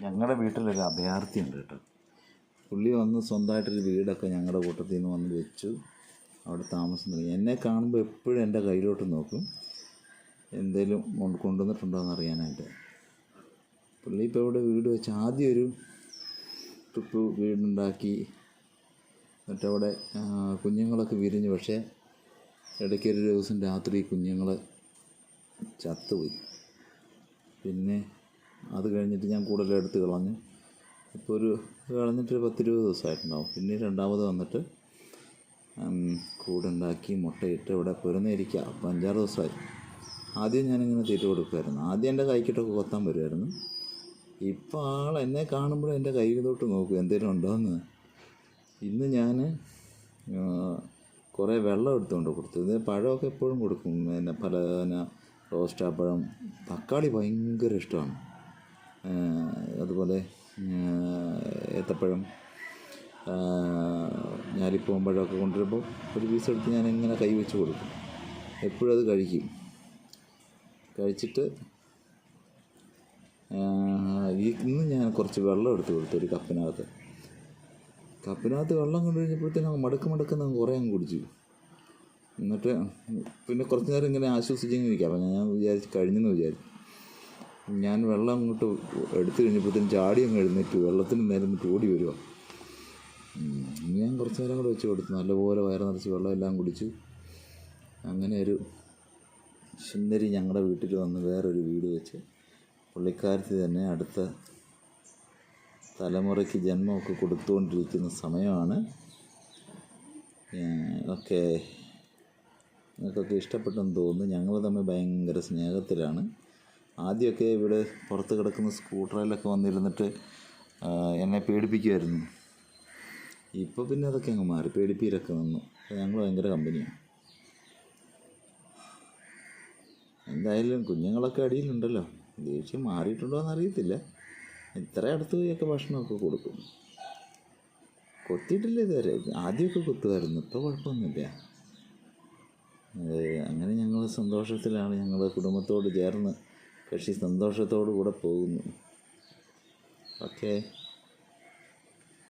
ഞങ്ങളുടെ വീട്ടിലൊരു അഭയാർത്ഥി ഉണ്ട് കേട്ടോ. പുള്ളി വന്ന് സ്വന്തമായിട്ടൊരു വീടൊക്കെ ഞങ്ങളുടെ കൂട്ടത്തിൽ നിന്ന് വന്ന് വെച്ചു, അവിടെ താമസം തുടങ്ങി. എന്നെ കാണുമ്പോൾ എപ്പോഴും എൻ്റെ കയ്യിലോട്ട് നോക്കും, എന്തെങ്കിലും കൊണ്ടുവന്നിട്ടുണ്ടോ എന്ന് അറിയാനായിട്ട്. പുള്ളി ഇപ്പോൾ ഇവിടെ വീട് വെച്ച് ആദ്യം ഒരു ട്രിപ്പ് വീടുണ്ടാക്കി, എന്നിട്ടവിടെ കുഞ്ഞുങ്ങളൊക്കെ വിരിഞ്ഞു. പക്ഷേ ഇടയ്ക്കൊരു ദിവസം രാത്രി കുഞ്ഞുങ്ങൾ ചത്തുപോയി. പിന്നെ അത് കഴിഞ്ഞിട്ട് ഞാൻ കൂടുതൽ എടുത്ത് കളഞ്ഞു. ഇപ്പോൾ കളഞ്ഞിട്ട് 10-20 ദിവസമായിട്ടുണ്ടാവും. പിന്നെ രണ്ടാമത് വന്നിട്ട് കൂടുണ്ടാക്കി മുട്ടയിട്ട് ഇവിടെ പൊരുന്നിരിക്കുക. അപ്പോൾ 5-6 ദിവസമായി. ആദ്യം ഞാനിങ്ങനെ തീറ്റ കൊടുക്കുമായിരുന്നു. ആദ്യം എൻ്റെ കൈക്കിട്ടൊക്കെ കൊത്താൻ വരുമായിരുന്നു. ഇപ്പോൾ എന്നെ കാണുമ്പോഴും എൻ്റെ കൈയിലോട്ട് നോക്കും എന്തെങ്കിലും ഉണ്ടോയെന്ന്. ഇന്ന് ഞാൻ കുറേ വെള്ളം എടുത്തുകൊണ്ട് കൊടുത്തു. ഇത് പഴമൊക്കെ എപ്പോഴും കൊടുക്കും, പിന്നെ റോസ്റ്റാപ്പഴം, തക്കാളി ഭയങ്കര ഇഷ്ടമാണ്. അതുപോലെ ഏത്തപ്പഴം, ഞാലിപ്പൂവമ്പഴമൊക്കെ കൊണ്ടുവരുമ്പോൾ ഒരു പീസ് എടുത്ത് ഞാൻ ഇങ്ങനെ കൈ വെച്ച് കൊടുക്കും. എപ്പോഴും അത് കഴിക്കും. കഴിച്ചിട്ട് ഇന്ന് ഞാൻ കുറച്ച് വെള്ളം എടുത്ത് കൊടുത്തു, ഒരു കപ്പിനകത്ത് വെള്ളം കൊണ്ടു കഴിഞ്ഞപ്പോഴത്തേനും മടുക്കുന്ന കുറേ അങ്ങ് കുടിച്ചു. എന്നിട്ട് പിന്നെ കുറച്ച് നേരം ഇങ്ങനെ ആശ്വസിച്ചിങ്ങനെ ഇരിക്കാം. അപ്പം ഞാൻ വിചാരിച്ച് കഴിഞ്ഞെന്ന് വിചാരിച്ചു. ഞാൻ വെള്ളം അങ്ങോട്ട് എടുത്തു കഴിഞ്ഞപ്പോഴത്തേനും ചാടി അങ്ങ് എഴുന്നേറ്റ് വെള്ളത്തിന് നേരം ഓടി വരിക. ഞാൻ കുറച്ച് നേരം കൂടെ വെച്ച് കൊടുത്തു. നല്ലപോലെ വയറ് നിറച്ച് വെള്ളം എല്ലാം കുടിച്ചു. അങ്ങനെ ഒരു സുന്ദരി ഞങ്ങളുടെ വീട്ടിൽ വന്ന് വേറൊരു വീട് വെച്ച് പുള്ളിക്കാരത്തി തന്നെ അടുത്ത തലമുറയ്ക്ക് ജന്മമൊക്കെ കൊടുത്തുകൊണ്ടിരിക്കുന്ന സമയമാണ്. ഓക്കെ, നിങ്ങൾക്കൊക്കെ ഇഷ്ടപ്പെട്ടെന്ന് തോന്നുന്നു. ഞങ്ങൾ തമ്മിൽ ഭയങ്കര സ്നേഹത്തിലാണ്. ആദ്യമൊക്കെ ഇവിടെ പുറത്ത് കിടക്കുന്ന സ്കൂട്ടറിലൊക്കെ വന്നിരുന്നിട്ട് എന്നെ പേടിപ്പിക്കുമായിരുന്നു. ഇപ്പോൾ പിന്നെ അതൊക്കെ അങ്ങ് മാറി, പേടിപ്പീരൊക്കെ നിന്നു. ഞങ്ങൾ ഭയങ്കര കമ്പനിയാണ്. എന്തായാലും കുഞ്ഞുങ്ങളൊക്കെ അടിയിലുണ്ടല്ലോ. ദേഷ്യം മാറിയിട്ടുണ്ടോ എന്നറിയത്തില്ല. ഇത്ര അടുത്ത് പോയൊക്കെ ഭക്ഷണമൊക്കെ കൊടുക്കും. കൊത്തിയിട്ടില്ല ഇതുവരെ. ആദ്യമൊക്കെ കൊത്തുമായിരുന്നു, ഇപ്പോൾ കുഴപ്പമൊന്നുമില്ല. അങ്ങനെ ഞങ്ങൾ സന്തോഷത്തിലാണ്. ഞങ്ങൾ കുടുംബത്തോട് ചേർന്ന് കക്ഷി സന്തോഷത്തോടു കൂടെ പോകുന്നു. ഓക്കെ.